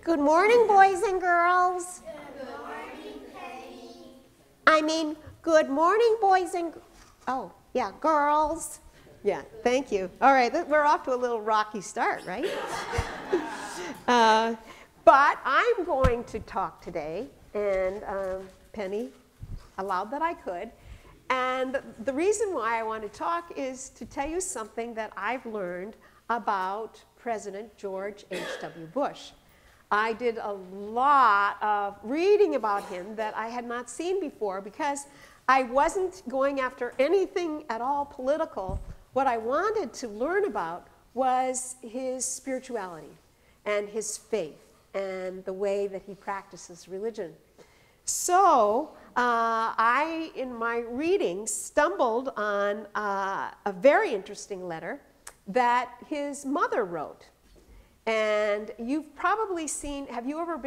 Good morning, boys and girls. Good morning, Penny. I mean, good morning, boys and, girls. Yeah, thank you. All right, we're off to a little rocky start, right? But I'm going to talk today, and Penny allowed that I could. And the reason why I want to talk is to tell you something that I've learned about President George H.W. Bush. I did a lot of reading about him that I had not seen before because I wasn't going after anything at all political. What I wanted to learn about was his spirituality and his faith and the way that he practices religion. So I, in my reading, stumbled on a very interesting letter that his mother wrote. And you've probably seen, have you ever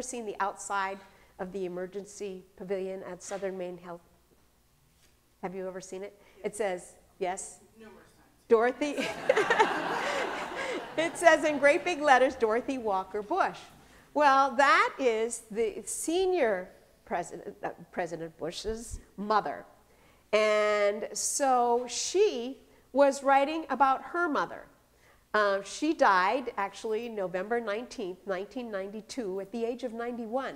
seen the outside of the emergency pavilion at Southern Maine Health? Have you ever seen it? It says, yes? Numerous times. Dorothy. It says in great big letters, Dorothy Walker Bush. Well, that is the senior President Bush's mother. And so she was writing about her mother. She died, actually, November 19th, 1992, at the age of 91.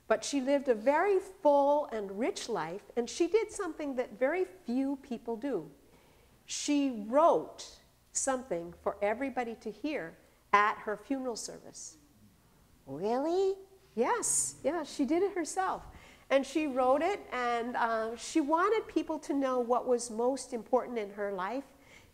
But she lived a very full and rich life, and she did something that very few people do. She wrote something for everybody to hear at her funeral service. Really? Yes, yeah, she did it herself. And she wrote it, and she wanted people to know what was most important in her life.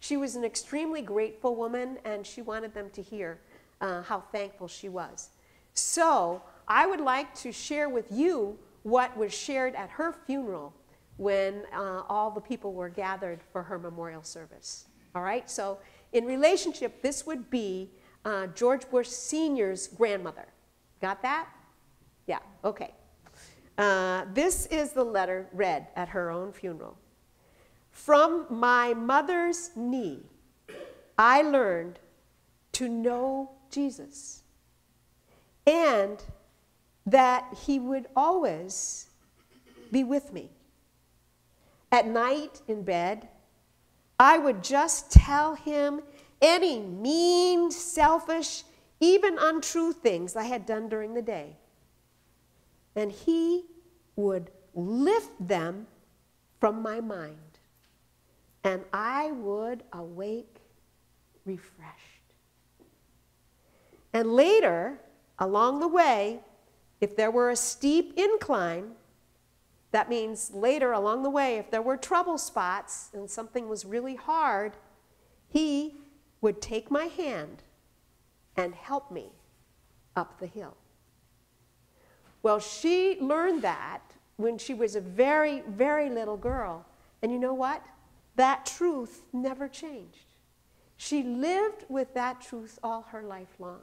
She was an extremely grateful woman, and she wanted them to hear how thankful she was. So I would like to share with you what was shared at her funeral when all the people were gathered for her memorial service. All right, so in relationship, this would be George Bush Sr.'s grandmother. Got that? Yeah, okay. This is the letter read at her own funeral. From my mother's knee, I learned to know Jesus, and that he would always be with me. At night in bed, I would just tell him any mean, selfish, even untrue things I had done during the day. And he would lift them from my mind, and I would awake refreshed. And later, along the way, if there were a steep incline, that means later along the way, if there were trouble spots and something was really hard, he would take my hand and help me up the hill. Well, she learned that when she was a very, very little girl. And you know what? That truth never changed. She lived with that truth all her life long.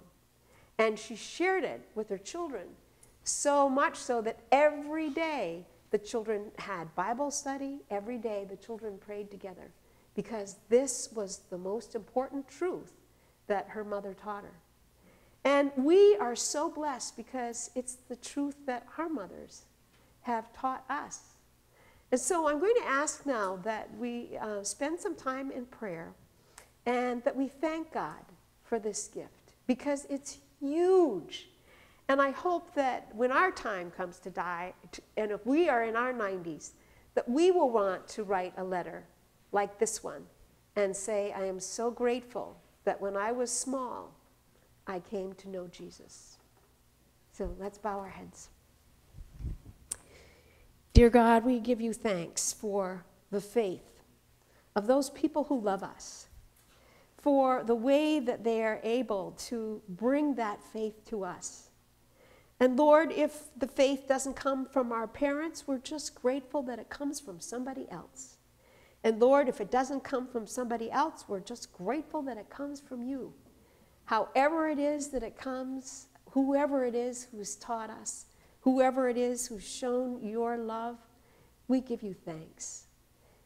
And she shared it with her children, so much so that every day the children had Bible study, every day the children prayed together, because this was the most important truth that her mother taught her. And we are so blessed because it's the truth that our mothers have taught us. And so I'm going to ask now that we spend some time in prayer and that we thank God for this gift, because it's huge. And I hope that when our time comes to die, and if we are in our 90s, that we will want to write a letter like this one and say, I am so grateful that when I was small, I came to know Jesus. So let's bow our heads. Dear God, we give you thanks for the faith of those people who love us, for the way that they are able to bring that faith to us. And Lord, if the faith doesn't come from our parents, we're just grateful that it comes from somebody else. And Lord, if it doesn't come from somebody else, we're just grateful that it comes from you. However it is that it comes, whoever it is who's taught us, whoever it is who's shown your love, we give you thanks.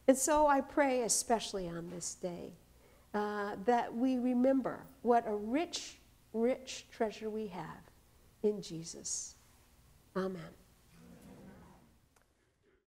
And so I pray, especially on this day, that we remember what a rich rich treasure we have in Jesus. Amen.